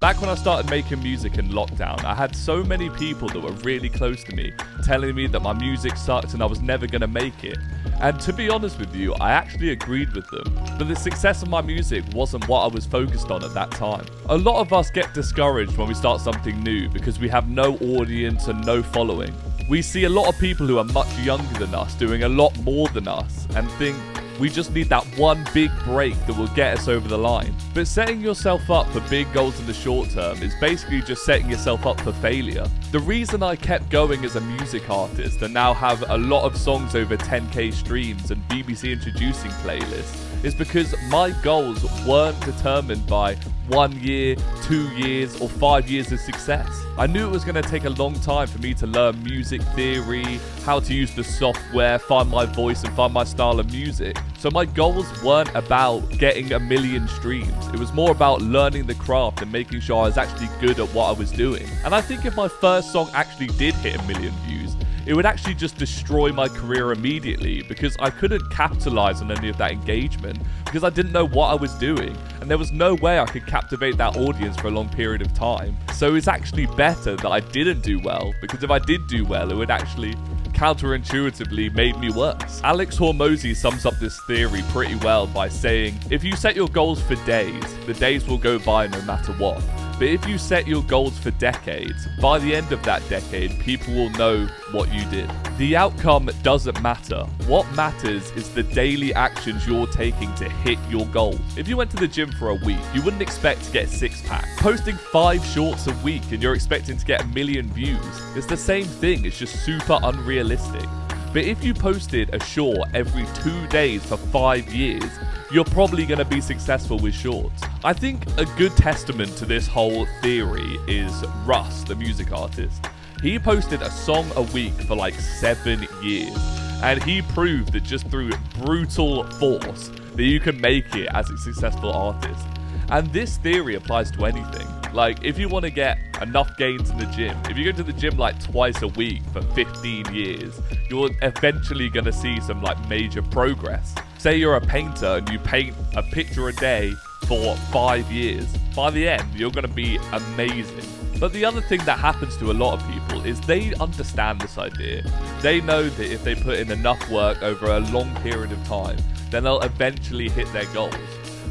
Back when I started making music in lockdown, I had so many people that were really close to me telling me that my music sucked and I was never going to make it. And to be honest with you, I actually agreed with them. But the success of my music wasn't what I was focused on at that time. A lot of us get discouraged when we start something new because we have no audience and no following. We see a lot of people who are much younger than us doing a lot more than us and think we just need that one big break that will get us over the line. But setting yourself up for big goals in the short term is basically just setting yourself up for failure. The reason I kept going as a music artist and now have a lot of songs over 10k streams and BBC introducing playlists is because my goals weren't determined by 1 year, 2 years, or 5 years of success. I knew it was going to take a long time for me to learn music theory, how to use the software, find my voice and find my style of music. So my goals weren't about getting 1 million streams. It was more about learning the craft and making sure I was actually good at what I was doing. And I think if my first song actually did hit 1 million views, it would actually just destroy my career immediately because I couldn't capitalize on any of that engagement because I didn't know what I was doing and there was no way I could captivate that audience for a long period of time. So it's actually better that I didn't do well, because if I did do well, it would actually counterintuitively made me worse. Alex Hormozi sums up this theory pretty well by saying, if you set your goals for days, the days will go by no matter what. But if you set your goals for decades, by the end of that decade, people will know what you did. The outcome doesn't matter. What matters is the daily actions you're taking to hit your goals. If you went to the gym for a week, you wouldn't expect to get a six-pack. Posting 5 shorts a week and you're expecting to get 1 million views, it's the same thing, it's just super unrealistic. But if you posted a short every 2 days for 5 years, you're probably going to be successful with shorts. I think a good testament to this whole theory is Russ, the music artist. He posted a song a week for like 7 years, and he proved that just through brutal force that you can make it as a successful artist. And this theory applies to anything. Like, if you want to get enough gains in the gym, if you go to the gym like twice a week for 15 years, you're eventually going to see some like major progress. Say you're a painter and you paint a picture a day for 5 years. By the end, you're going to be amazing. But the other thing that happens to a lot of people is they understand this idea. They know that if they put in enough work over a long period of time, then they'll eventually hit their goals.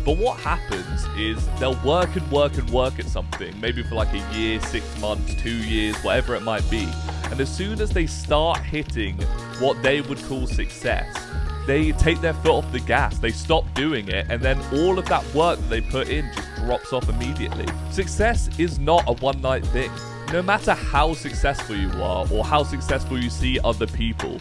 But what happens is they'll work and work and work at something, maybe for like a year, 6 months, 2 years, whatever it might be. And as soon as they start hitting what they would call success, they take their foot off the gas, they stop doing it, and then all of that work that they put in just drops off immediately. Success is not a one-night thing. No matter how successful you are or how successful you see other people,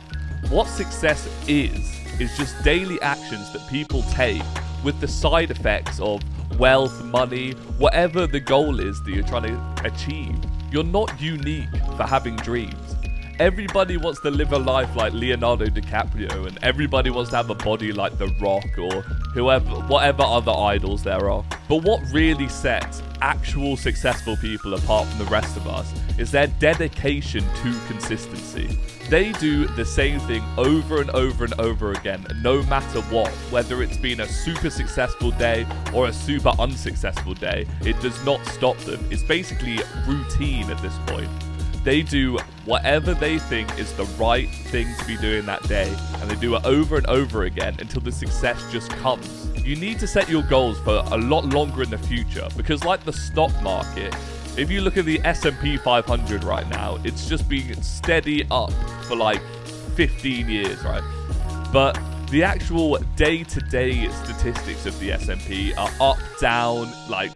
what success is just daily actions that people take with the side effects of wealth, money, whatever the goal is that you're trying to achieve. You're not unique for having dreams. Everybody wants to live a life like Leonardo DiCaprio, and everybody wants to have a body like The Rock or whatever other idols there are. But what really sets actual successful people apart from the rest of us is their dedication to consistency. They do the same thing over and over and over again, no matter what. Whether it's been a super successful day or a super unsuccessful day, it does not stop them. It's basically routine at this point. They do whatever they think is the right thing to be doing that day, and they do it over and over again until the success just comes. You need to set your goals for a lot longer in the future, because like the stock market, if you look at the S&P 500 right now, it's just been steady up for like 15 years, right? But the actual day-to-day statistics of the S&P are up, down, like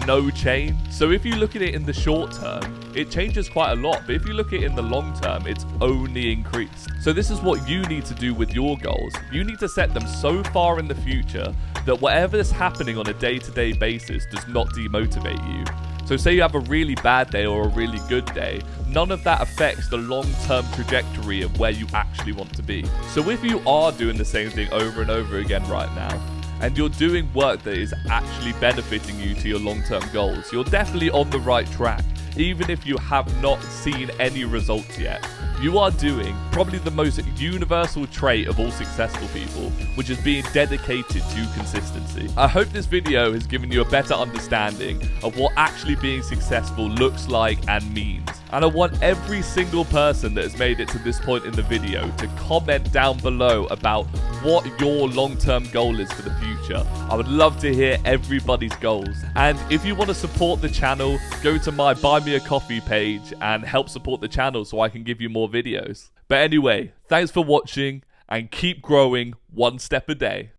no change. So if you look at it in the short term, it changes quite a lot. But if you look at it in the long term, it's only increased. So this is what you need to do with your goals. You need to set them so far in the future that whatever is happening on a day-to-day basis does not demotivate you. So say you have a really bad day or a really good day, none of that affects the long-term trajectory of where you actually want to be. So if you are doing the same thing over and over again right now, and you're doing work that is actually benefiting you to your long-term goals, you're definitely on the right track. even if you have not seen any results yet. You are doing probably the most universal trait of all successful people, which is being dedicated to consistency. I hope this video has given you a better understanding of what actually being successful looks like and means. And I want every single person that has made it to this point in the video to comment down below about what your long-term goal is for the future. I would love to hear everybody's goals. And if you want to support the channel, go to my Buy Me a Coffee page and help support the channel so I can give you more videos. But anyway, thanks for watching and keep growing one step a day.